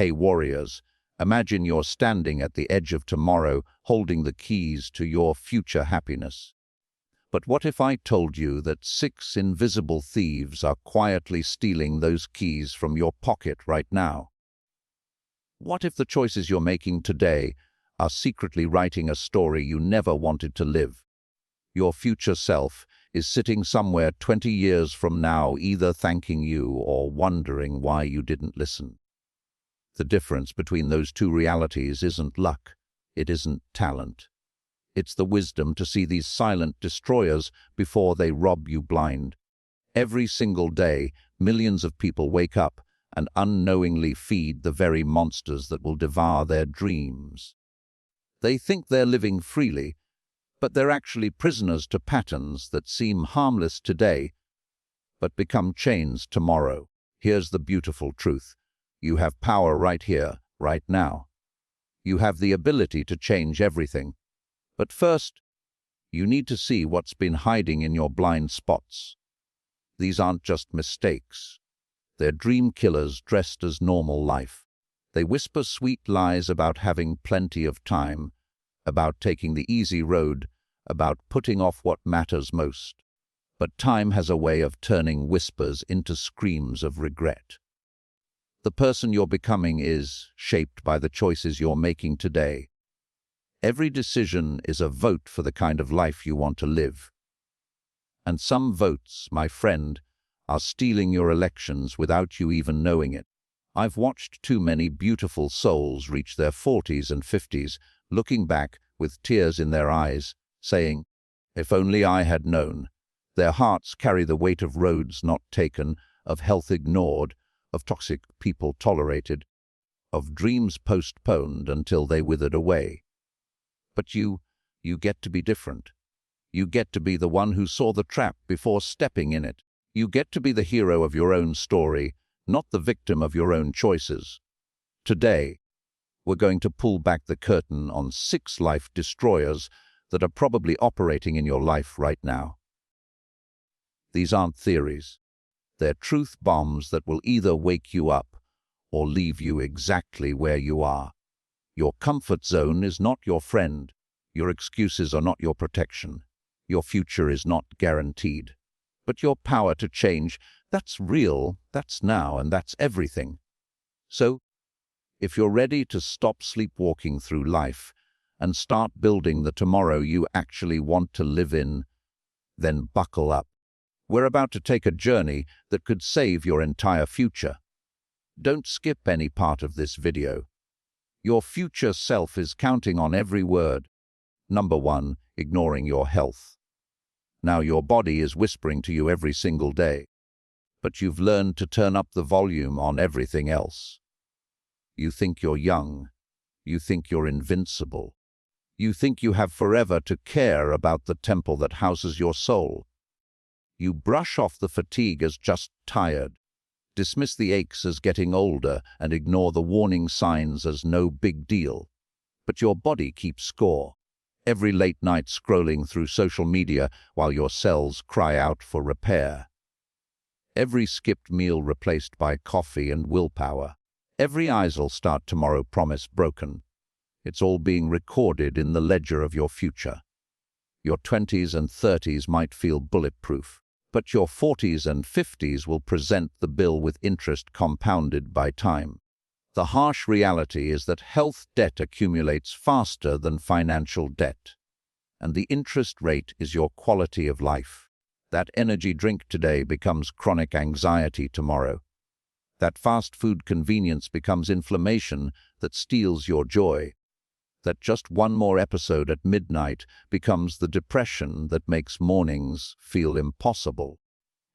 Hey warriors, imagine you're standing at the edge of tomorrow, holding the keys to your future happiness. But what if I told you that 6 invisible thieves are quietly stealing those keys from your pocket right now? What if the choices you're making today are secretly writing a story you never wanted to live? Your future self is sitting somewhere 20 years from now, either thanking you or wondering why you didn't listen. The difference between those two realities isn't luck, it isn't talent. It's the wisdom to see these silent destroyers before they rob you blind. Every single day, millions of people wake up and unknowingly feed the very monsters that will devour their dreams. They think they're living freely, but they're actually prisoners to patterns that seem harmless today, but become chains tomorrow. Here's the beautiful truth. You have power right here, right now. You have the ability to change everything. But first, you need to see what's been hiding in your blind spots. These aren't just mistakes. They're dream killers dressed as normal life. They whisper sweet lies about having plenty of time, about taking the easy road, about putting off what matters most. But time has a way of turning whispers into screams of regret. The person you're becoming is shaped by the choices you're making today. Every decision is a vote for the kind of life you want to live. And some votes, my friend, are stealing your elections without you even knowing it. I've watched too many beautiful souls reach their 40s and 50s, looking back with tears in their eyes, saying, "If only I had known." Their hearts carry the weight of roads not taken, of health ignored, of toxic people tolerated, of dreams postponed until they withered away. But you get to be different. You get to be the one who saw the trap before stepping in it. You get to be the hero of your own story, not the victim of your own choices. Today, we're going to pull back the curtain on 6 life destroyers that are probably operating in your life right now. These aren't theories. They're truth bombs that will either wake you up or leave you exactly where you are. Your comfort zone is not your friend. Your excuses are not your protection. Your future is not guaranteed. But your power to change, that's real, that's now, and that's everything. So, if you're ready to stop sleepwalking through life and start building the tomorrow you actually want to live in, then buckle up. We're about to take a journey that could save your entire future. Don't skip any part of this video. Your future self is counting on every word. Number 1, ignoring your health. Now your body is whispering to you every single day, but you've learned to turn up the volume on everything else. You think you're young. You think you're invincible. You think you have forever to care about the temple that houses your soul. You brush off the fatigue as just tired, dismiss the aches as getting older, and ignore the warning signs as no big deal. But your body keeps score. Every late night scrolling through social media while your cells cry out for repair. Every skipped meal replaced by coffee and willpower. Every I'll start tomorrow promise broken. It's all being recorded in the ledger of your future. Your 20s and 30s might feel bulletproof, but your 40s and 50s will present the bill with interest compounded by time. The harsh reality is that health debt accumulates faster than financial debt, and the interest rate is your quality of life. That energy drink today becomes chronic anxiety tomorrow. That fast food convenience becomes inflammation that steals your joy. That just one more episode at midnight becomes the depression that makes mornings feel impossible.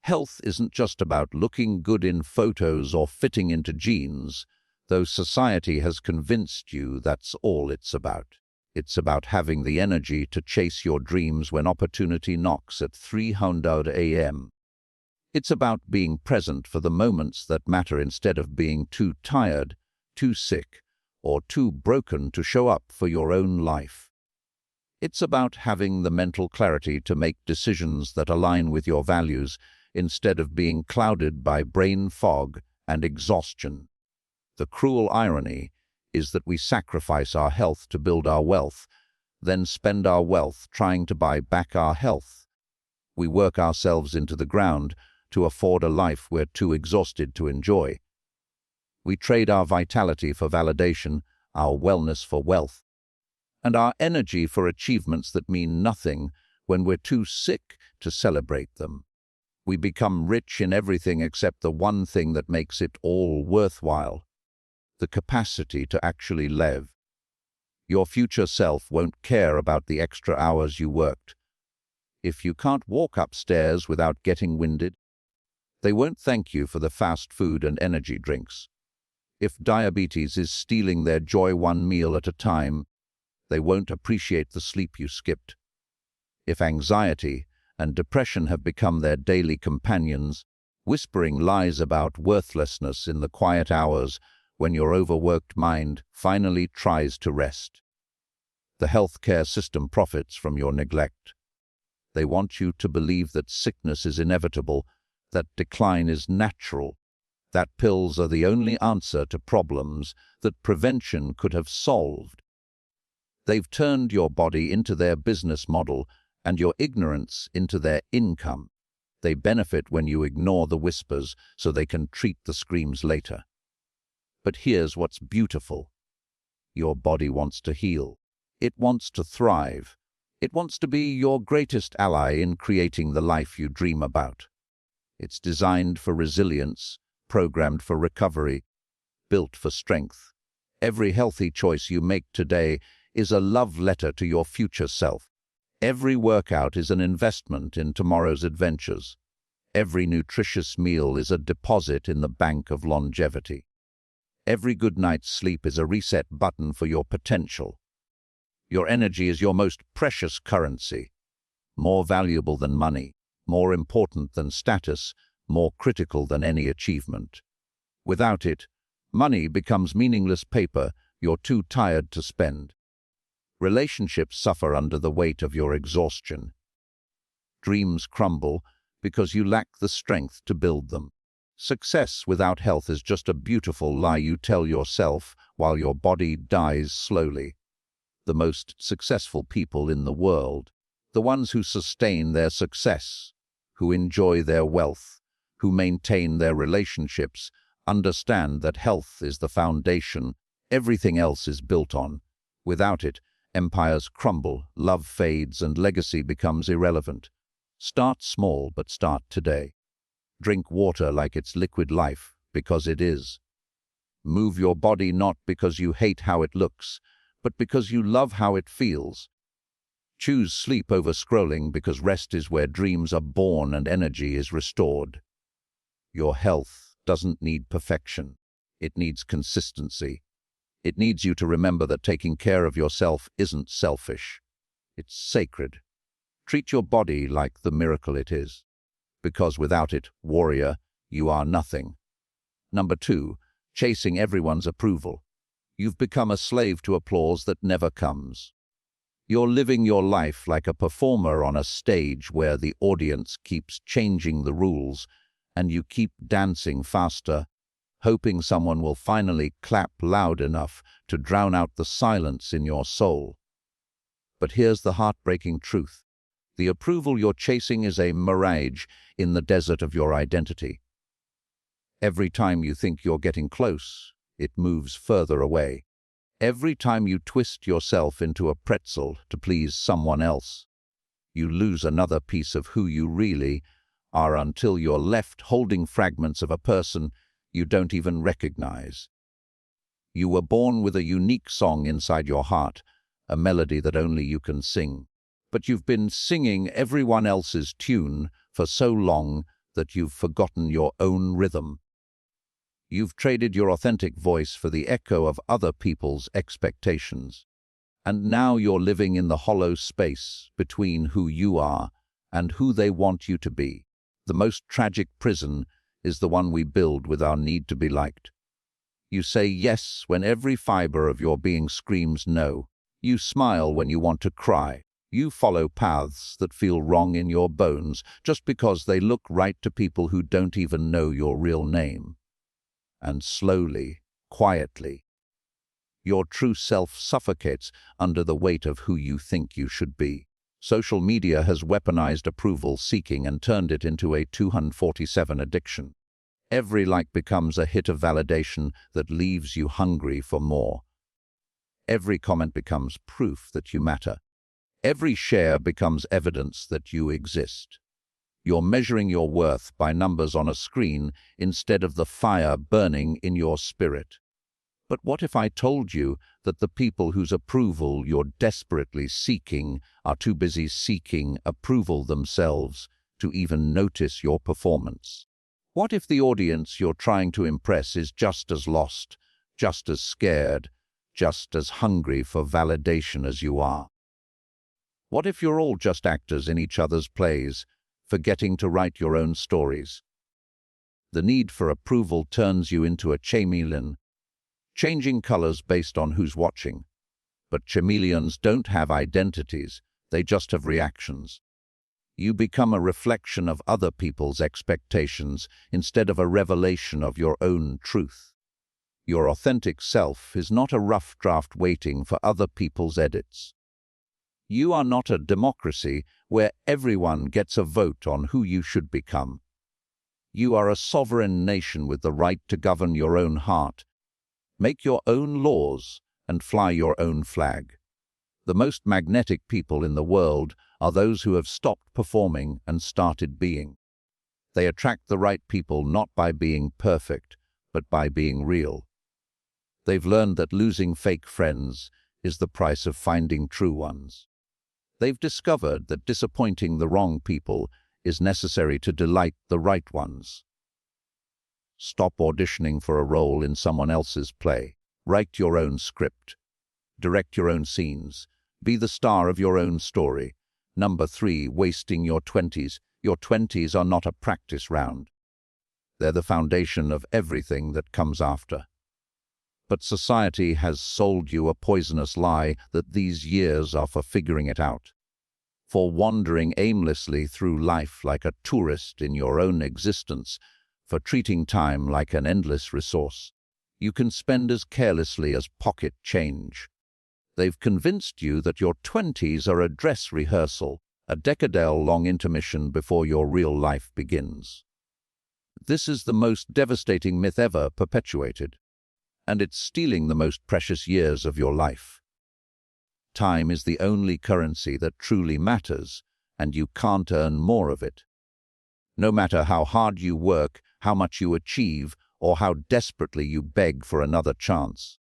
Health isn't just about looking good in photos or fitting into jeans, though society has convinced you that's all it's about. It's about having the energy to chase your dreams when opportunity knocks at 300 a.m. It's about being present for the moments that matter instead of being too tired, too sick, or too broken to show up for your own life. It's about having the mental clarity to make decisions that align with your values instead of being clouded by brain fog and exhaustion. The cruel irony is that we sacrifice our health to build our wealth, then spend our wealth trying to buy back our health. We work ourselves into the ground to afford a life we're too exhausted to enjoy. We trade our vitality for validation, our wellness for wealth, and our energy for achievements that mean nothing when we're too sick to celebrate them. We become rich in everything except the one thing that makes it all worthwhile: the capacity to actually live. Your future self won't care about the extra hours you worked. If you can't walk upstairs without getting winded, they won't thank you for the fast food and energy drinks. If diabetes is stealing their joy one meal at a time, they won't appreciate the sleep you skipped. If anxiety and depression have become their daily companions, whispering lies about worthlessness in the quiet hours when your overworked mind finally tries to rest, the healthcare system profits from your neglect. They want you to believe that sickness is inevitable, that decline is natural, that pills are the only answer to problems that prevention could have solved. They've turned your body into their business model and your ignorance into their income. They benefit when you ignore the whispers so they can treat the screams later. But here's what's beautiful. Your body wants to heal. It wants to thrive. It wants to be your greatest ally in creating the life you dream about. It's designed for resilience, programmed for recovery, built for strength. Every healthy choice you make today is a love letter to your future self. Every workout is an investment in tomorrow's adventures. Every nutritious meal is a deposit in the bank of longevity. Every good night's sleep is a reset button for your potential. Your energy is your most precious currency, more valuable than money, more important than status, more critical than any achievement. Without it, money becomes meaningless paper you're too tired to spend. Relationships suffer under the weight of your exhaustion. Dreams crumble because you lack the strength to build them. Success without health is just a beautiful lie you tell yourself while your body dies slowly. The most successful people in the world, the ones who sustain their success, who enjoy their wealth, who maintain their relationships, understand that health is the foundation everything else is built on. Without it, empires crumble, love fades, and legacy becomes irrelevant. Start small, but start today. Drink water like it's liquid life, because it is. Move your body not because you hate how it looks, but because you love how it feels. Choose sleep over scrolling because rest is where dreams are born and energy is restored. Your health doesn't need perfection. It needs consistency. It needs you to remember that taking care of yourself isn't selfish. It's sacred. Treat your body like the miracle it is, because without it, warrior, you are nothing. Number 2, chasing everyone's approval. You've become a slave to applause that never comes. You're living your life like a performer on a stage where the audience keeps changing the rules, and you keep dancing faster, hoping someone will finally clap loud enough to drown out the silence in your soul. But here's the heartbreaking truth. The approval you're chasing is a mirage in the desert of your identity. Every time you think you're getting close, it moves further away. Every time you twist yourself into a pretzel to please someone else, you lose another piece of who you really are until you're left holding fragments of a person you don't even recognize. You were born with a unique song inside your heart, a melody that only you can sing. But you've been singing everyone else's tune for so long that you've forgotten your own rhythm. You've traded your authentic voice for the echo of other people's expectations. And now you're living in the hollow space between who you are and who they want you to be. The most tragic prison is the one we build with our need to be liked. You say yes when every fiber of your being screams no. You smile when you want to cry. You follow paths that feel wrong in your bones just because they look right to people who don't even know your real name. And slowly, quietly. Your true self suffocates under the weight of who you think you should be. Social media has weaponized approval seeking and turned it into a 247 addiction. Every like becomes a hit of validation that leaves you hungry for more. Every comment becomes proof that you matter. Every share becomes evidence that you exist. You're measuring your worth by numbers on a screen instead of the fire burning in your spirit. But what if I told you that the people whose approval you're desperately seeking are too busy seeking approval themselves to even notice your performance? What if the audience you're trying to impress is just as lost, just as scared, just as hungry for validation as you are? What if you're all just actors in each other's plays, forgetting to write your own stories? The need for approval turns you into a chameleon, changing colors based on who's watching. But chameleons don't have identities, they just have reactions. You become a reflection of other people's expectations instead of a revelation of your own truth. Your authentic self is not a rough draft waiting for other people's edits. You are not a democracy where everyone gets a vote on who you should become. You are a sovereign nation with the right to govern your own heart, make your own laws, and fly your own flag. The most magnetic people in the world are those who have stopped performing and started being. They attract the right people not by being perfect, but by being real. They've learned that losing fake friends is the price of finding true ones. They've discovered that disappointing the wrong people is necessary to delight the right ones. Stop auditioning for a role in someone else's play. Write your own script. Direct your own scenes. Be the star of your own story. Number 3, wasting your 20s. Your 20s are not a practice round. They're the foundation of everything that comes after. But society has sold you a poisonous lie that these years are for figuring it out, for wandering aimlessly through life like a tourist in your own existence, for treating time like an endless resource you can spend as carelessly as pocket change. They've convinced you that your 20s are a dress rehearsal, a decadal-long intermission before your real life begins. This is the most devastating myth ever perpetuated, and it's stealing the most precious years of your life. Time is the only currency that truly matters, and you can't earn more of it. No matter how hard you work, how much you achieve, or how desperately you beg for another chance,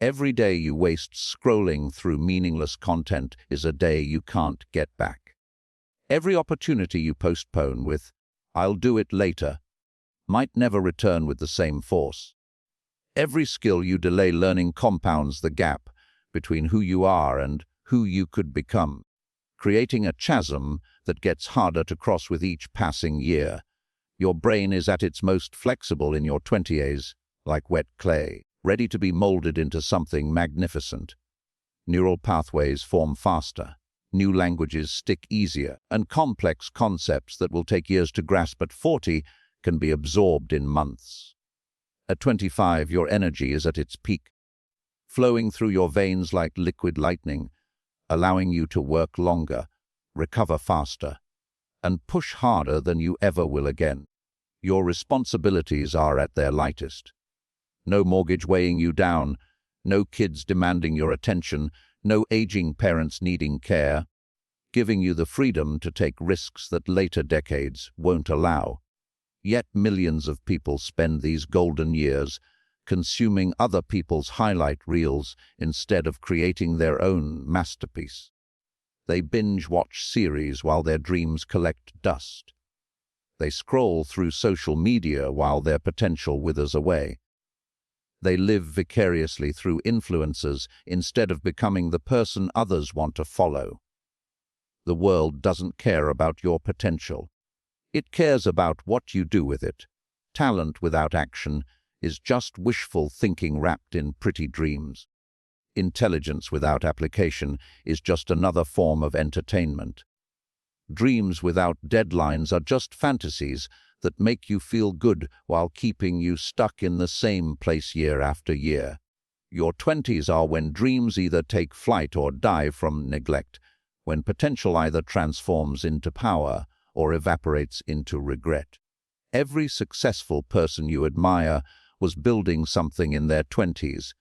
every day you waste scrolling through meaningless content is a day you can't get back. Every opportunity you postpone with, "I'll do it later," might never return with the same force. Every skill you delay learning compounds the gap between who you are and who you could become, creating a chasm that gets harder to cross with each passing year. Your brain is at its most flexible in your 20s, like wet clay, ready to be molded into something magnificent. Neural pathways form faster, new languages stick easier, and complex concepts that will take years to grasp at 40 can be absorbed in months. At 25, your energy is at its peak, flowing through your veins like liquid lightning, allowing you to work longer, recover faster, and push harder than you ever will again. Your responsibilities are at their lightest. No mortgage weighing you down, no kids demanding your attention, no aging parents needing care, giving you the freedom to take risks that later decades won't allow. Yet millions of people spend these golden years consuming other people's highlight reels instead of creating their own masterpiece. They binge-watch series while their dreams collect dust. They scroll through social media while their potential withers away. They live vicariously through influencers instead of becoming the person others want to follow. The world doesn't care about your potential. It cares about what you do with it. Talent without action is just wishful thinking wrapped in pretty dreams. Intelligence without application is just another form of entertainment. Dreams without deadlines are just fantasies that make you feel good while keeping you stuck in the same place year after year. Your 20s are when dreams either take flight or die from neglect, when potential either transforms into power or evaporates into regret. Every successful person you admire was building something in their 20s,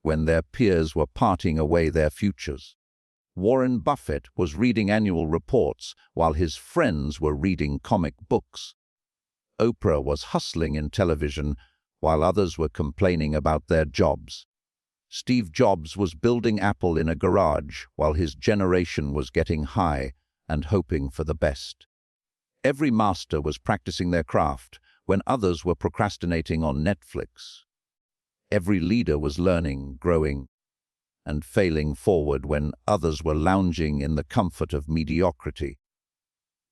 when their peers were parting away their futures. Warren Buffett was reading annual reports while his friends were reading comic books. Oprah was hustling in television while others were complaining about their jobs. Steve Jobs was building Apple in a garage while his generation was getting high and hoping for the best. Every master was practicing their craft when others were procrastinating on Netflix. Every leader was learning, growing, and failing forward when others were lounging in the comfort of mediocrity.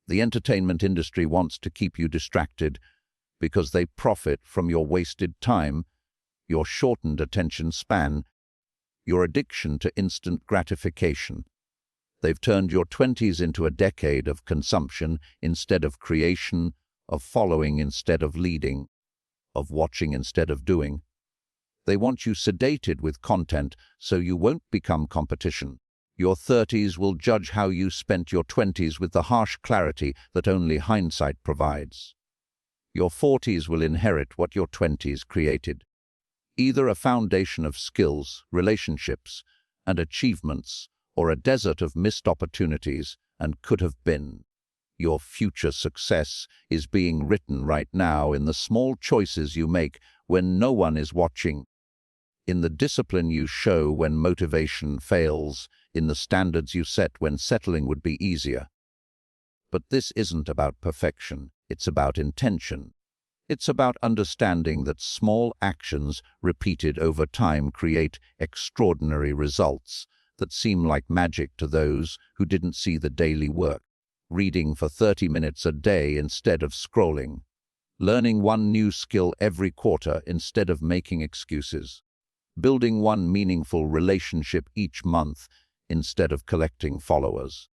The entertainment industry wants to keep you distracted because they profit from your wasted time, your shortened attention span, your addiction to instant gratification. They've turned your 20s into a decade of consumption instead of creation, of following instead of leading, of watching instead of doing. They want you sedated with content so you won't become competition. Your 30s will judge how you spent your 20s with the harsh clarity that only hindsight provides. Your 40s will inherit what your 20s created. Either a foundation of skills, relationships, and achievements, or a desert of missed opportunities and could have been. Your future success is being written right now in the small choices you make when no one is watching, in the discipline you show when motivation fails, in the standards you set when settling would be easier. But this isn't about perfection, it's about intention. It's about understanding that small actions repeated over time create extraordinary results that seem like magic to those who didn't see the daily work. Reading for 30 minutes a day instead of scrolling. Learning one new skill every quarter instead of making excuses. Building one meaningful relationship each month instead of collecting followers.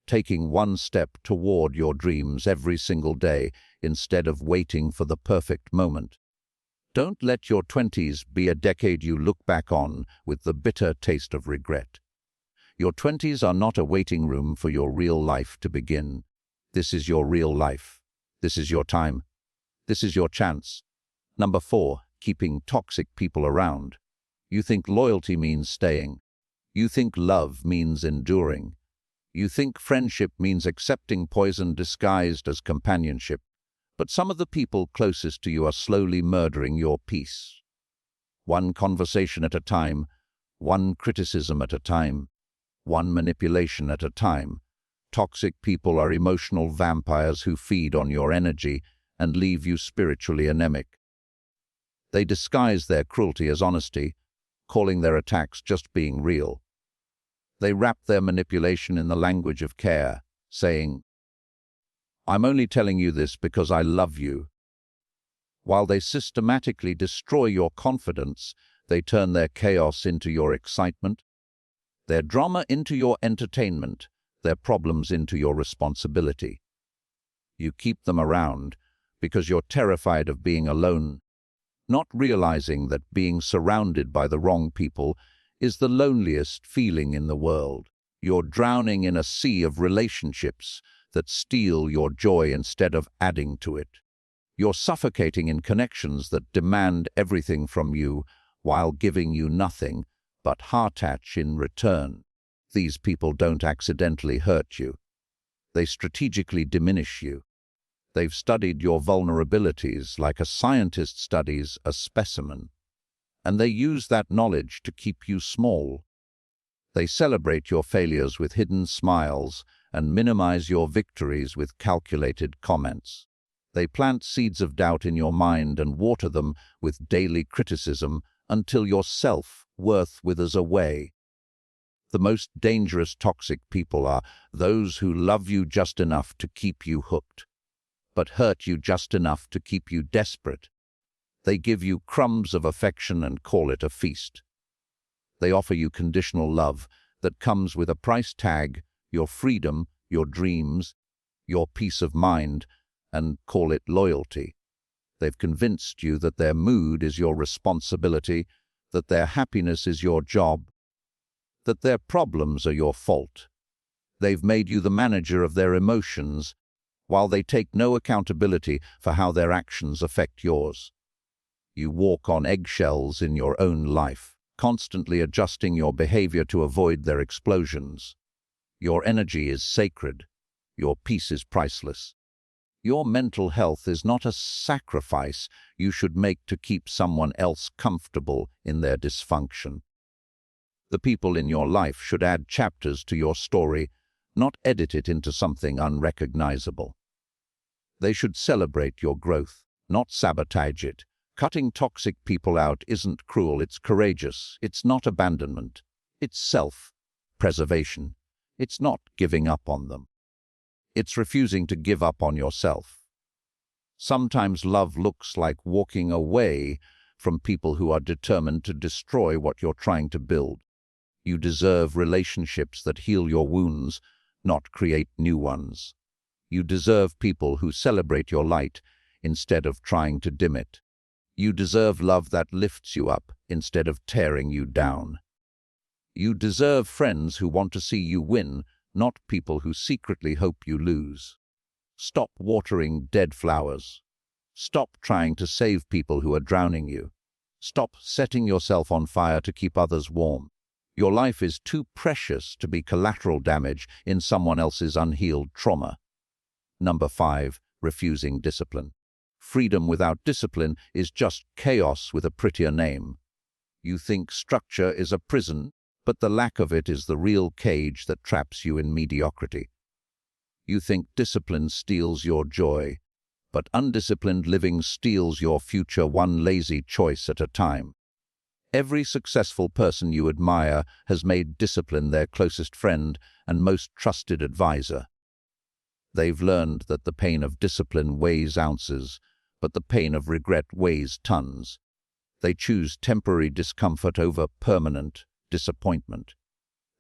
Taking one step toward your dreams every single day instead of waiting for the perfect moment. Don't let your 20s be a decade you look back on with the bitter taste of regret. Your 20s are not a waiting room for your real life to begin. This is your real life. This is your time. This is your chance. Number 4, keeping toxic people around. You think loyalty means staying. You think love means enduring. You think friendship means accepting poison disguised as companionship. But some of the people closest to you are slowly murdering your peace. One conversation at a time, one criticism at a time, one manipulation at a time. Toxic people are emotional vampires who feed on your energy and leave you spiritually anemic. They disguise their cruelty as honesty, calling their attacks just being real. They wrap their manipulation in the language of care, saying, "I'm only telling you this because I love you." While they systematically destroy your confidence, they turn their chaos into your excitement, their drama into your entertainment, their problems into your responsibility. You keep them around because you're terrified of being alone, not realizing that being surrounded by the wrong people is the loneliest feeling in the world. You're drowning in a sea of relationships that steal your joy instead of adding to it. You're suffocating in connections that demand everything from you while giving you nothing but heartache in return. These people don't accidentally hurt you. They strategically diminish you. They've studied your vulnerabilities like a scientist studies a specimen, and they use that knowledge to keep you small. They celebrate your failures with hidden smiles and minimize your victories with calculated comments. They plant seeds of doubt in your mind and water them with daily criticism until your self-worth withers away. The most dangerous toxic people are those who love you just enough to keep you hooked, but hurt you just enough to keep you desperate. They give you crumbs of affection and call it a feast. They offer you conditional love that comes with a price tag, your freedom, your dreams, your peace of mind, and call it loyalty. They've convinced you that their mood is your responsibility, that their happiness is your job, that their problems are your fault. They've made you the manager of their emotions, while they take no accountability for how their actions affect yours. You walk on eggshells in your own life, constantly adjusting your behavior to avoid their explosions. Your energy is sacred. Your peace is priceless. Your mental health is not a sacrifice you should make to keep someone else comfortable in their dysfunction. The people in your life should add chapters to your story, not edit it into something unrecognizable. They should celebrate your growth, not sabotage it. Cutting toxic people out isn't cruel, it's courageous. It's not abandonment. It's self-preservation. It's not giving up on them. It's refusing to give up on yourself. Sometimes love looks like walking away from people who are determined to destroy what you're trying to build. You deserve relationships that heal your wounds, not create new ones. You deserve people who celebrate your light instead of trying to dim it. You deserve love that lifts you up instead of tearing you down. You deserve friends who want to see you win, not people who secretly hope you lose. Stop watering dead flowers. Stop trying to save people who are drowning you. Stop setting yourself on fire to keep others warm. Your life is too precious to be collateral damage in someone else's unhealed trauma. Number 5, refusing discipline. Freedom without discipline is just chaos with a prettier name. You think structure is a prison, but the lack of it is the real cage that traps you in mediocrity. You think discipline steals your joy, but undisciplined living steals your future one lazy choice at a time. Every successful person you admire has made discipline their closest friend and most trusted advisor. They've learned that the pain of discipline weighs ounces, but the pain of regret weighs tons. They choose temporary discomfort over permanent disappointment.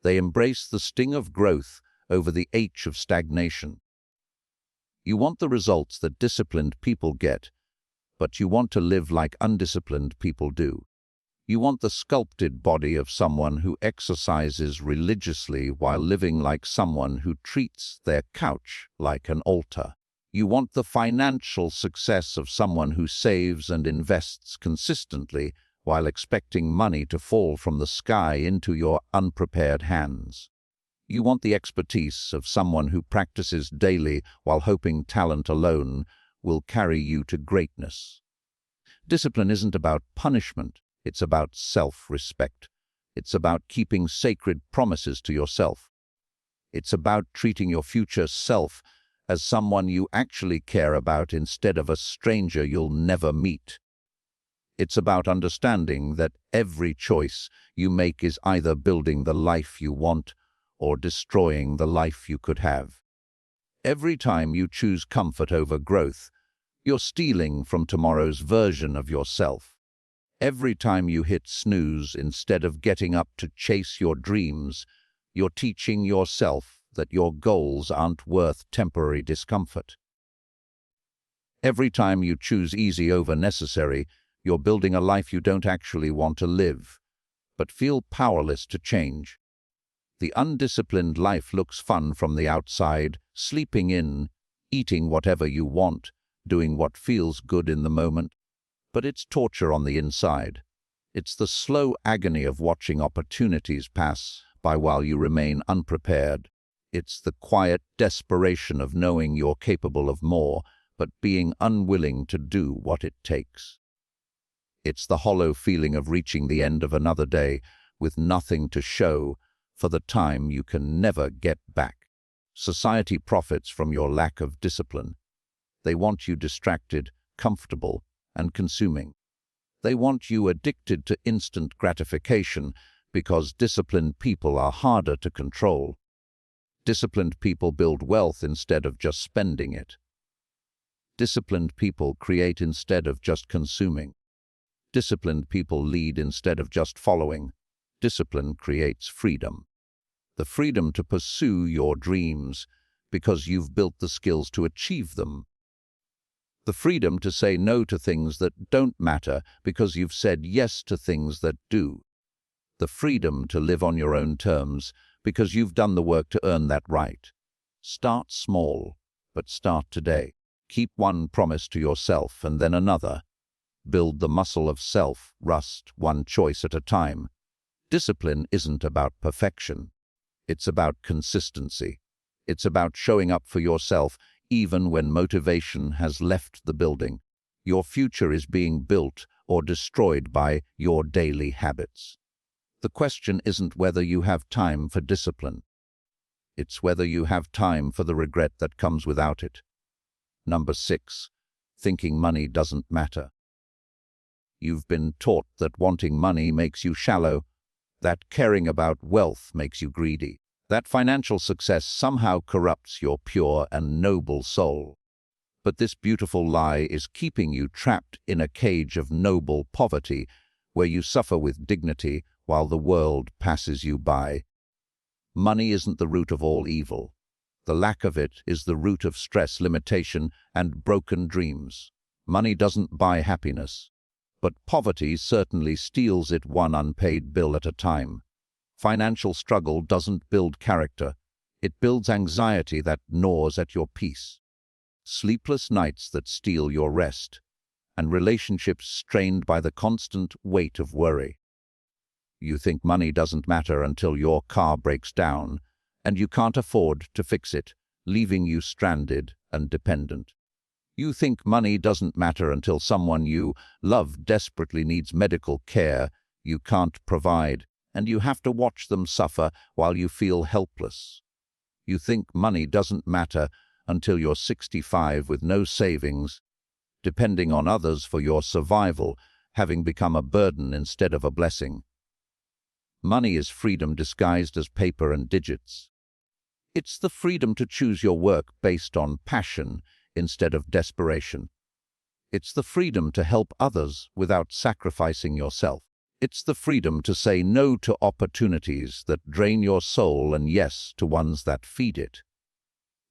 They embrace the sting of growth over the ache of stagnation. You want the results that disciplined people get, but you want to live like undisciplined people do. You want the sculpted body of someone who exercises religiously while living like someone who treats their couch like an altar. You want the financial success of someone who saves and invests consistently while expecting money to fall from the sky into your unprepared hands. You want the expertise of someone who practices daily while hoping talent alone will carry you to greatness. Discipline isn't about punishment. It's about self-respect. It's about keeping sacred promises to yourself. It's about treating your future self as someone you actually care about instead of a stranger you'll never meet. It's about understanding that every choice you make is either building the life you want or destroying the life you could have. Every time you choose comfort over growth, you're stealing from tomorrow's version of yourself. Every time you hit snooze instead of getting up to chase your dreams, you're teaching yourself that your goals aren't worth temporary discomfort. Every time you choose easy over necessary, you're building a life you don't actually want to live, but feel powerless to change. The undisciplined life looks fun from the outside, sleeping in, eating whatever you want, doing what feels good in the moment. But it's torture on the inside. It's the slow agony of watching opportunities pass by while you remain unprepared. It's the quiet desperation of knowing you're capable of more, but being unwilling to do what it takes. It's the hollow feeling of reaching the end of another day with nothing to show for the time you can never get back. Society profits from your lack of discipline. They want you distracted, comfortable, and consuming. They want you addicted to instant gratification because disciplined people are harder to control. Disciplined people build wealth instead of just spending it. Disciplined people create instead of just consuming. Disciplined people lead instead of just following. Discipline creates freedom. The freedom to pursue your dreams because you've built the skills to achieve them. The freedom to say no to things that don't matter because you've said yes to things that do. The freedom to live on your own terms because you've done the work to earn that right. Start small, but start today. Keep one promise to yourself and then another. Build the muscle of self-trust, one choice at a time. Discipline isn't about perfection. It's about consistency. It's about showing up for yourself even when motivation has left the building. Your future is being built or destroyed by your daily habits. The question isn't whether you have time for discipline. It's whether you have time for the regret that comes without it. Number 6. Thinking money doesn't matter. You've been taught that wanting money makes you shallow, that caring about wealth makes you greedy, that financial success somehow corrupts your pure and noble soul. But this beautiful lie is keeping you trapped in a cage of noble poverty where you suffer with dignity while the world passes you by. Money isn't the root of all evil. The lack of it is the root of stress, limitation, and broken dreams. Money doesn't buy happiness, but poverty certainly steals it one unpaid bill at a time. Financial struggle doesn't build character. It builds anxiety that gnaws at your peace. Sleepless nights that steal your rest, and relationships strained by the constant weight of worry. You think money doesn't matter until your car breaks down, and you can't afford to fix it, leaving you stranded and dependent. You think money doesn't matter until someone you love desperately needs medical care you can't provide, and you have to watch them suffer while you feel helpless. You think money doesn't matter until you're 65 with no savings, depending on others for your survival, having become a burden instead of a blessing. Money is freedom disguised as paper and digits. It's the freedom to choose your work based on passion instead of desperation. It's the freedom to help others without sacrificing yourself. It's the freedom to say no to opportunities that drain your soul and yes to ones that feed it.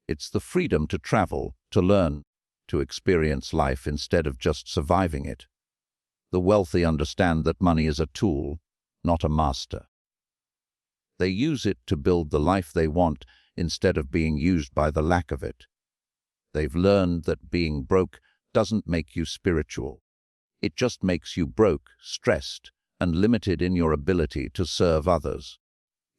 It's the freedom to travel, to learn, to experience life instead of just surviving it. The wealthy understand that money is a tool, not a master. They use it to build the life they want instead of being used by the lack of it. They've learned that being broke doesn't make you spiritual. It just makes you broke, stressed, and limited in your ability to serve others.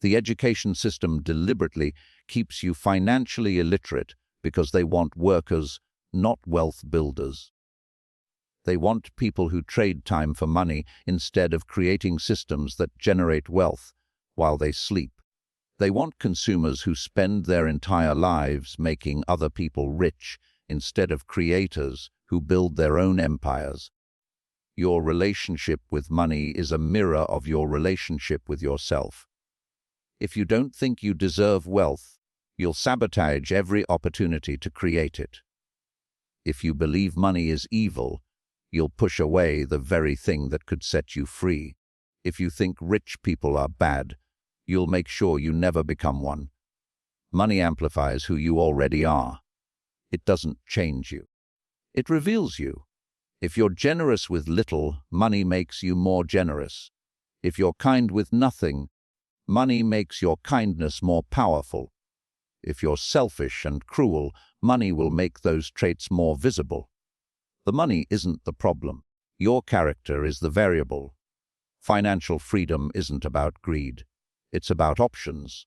The education system deliberately keeps you financially illiterate because they want workers, not wealth builders. They want people who trade time for money instead of creating systems that generate wealth while they sleep. They want consumers who spend their entire lives making other people rich instead of creators who build their own empires. Your relationship with money is a mirror of your relationship with yourself. If you don't think you deserve wealth, you'll sabotage every opportunity to create it. If you believe money is evil, you'll push away the very thing that could set you free. If you think rich people are bad, you'll make sure you never become one. Money amplifies who you already are. It doesn't change you. It reveals you. If you're generous with little, money makes you more generous. If you're kind with nothing, money makes your kindness more powerful. If you're selfish and cruel, money will make those traits more visible. The money isn't the problem. Your character is the variable. Financial freedom isn't about greed. It's about options.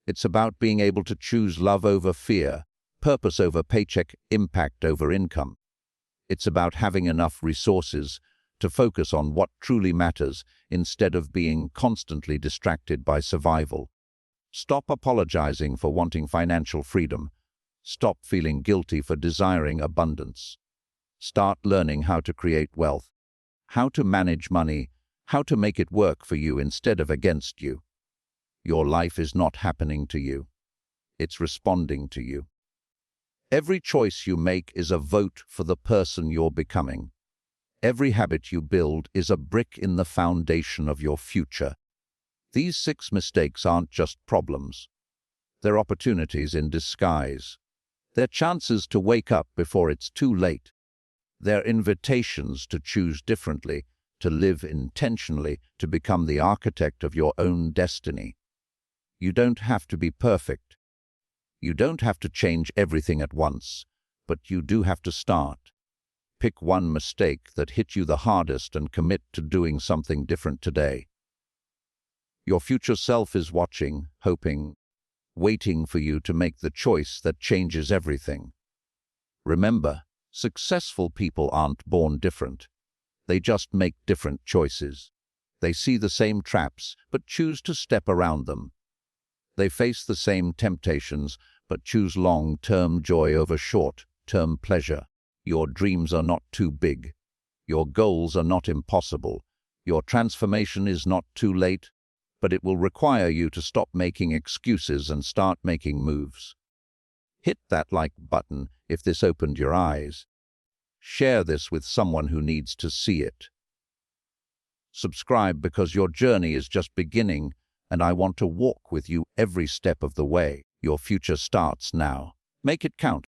It's about being able to choose love over fear, purpose over paycheck, impact over income. It's about having enough resources to focus on what truly matters instead of being constantly distracted by survival. Stop apologizing for wanting financial freedom. Stop feeling guilty for desiring abundance. Start learning how to create wealth, how to manage money, how to make it work for you instead of against you. Your life is not happening to you. It's responding to you. Every choice you make is a vote for the person you're becoming. Every habit you build is a brick in the foundation of your future. These 6 mistakes aren't just problems. They're opportunities in disguise. They're chances to wake up before it's too late. They're invitations to choose differently, to live intentionally, to become the architect of your own destiny. You don't have to be perfect. You don't have to change everything at once, but you do have to start. Pick one mistake that hit you the hardest and commit to doing something different today. Your future self is watching, hoping, waiting for you to make the choice that changes everything. Remember, successful people aren't born different. They just make different choices. They see the same traps, but choose to step around them. They face the same temptations, but choose long-term joy over short-term pleasure. Your dreams are not too big. Your goals are not impossible. Your transformation is not too late, but it will require you to stop making excuses and start making moves. Hit that like button if this opened your eyes. Share this with someone who needs to see it. Subscribe because your journey is just beginning, and I want to walk with you every step of the way. Your future starts now. Make it count.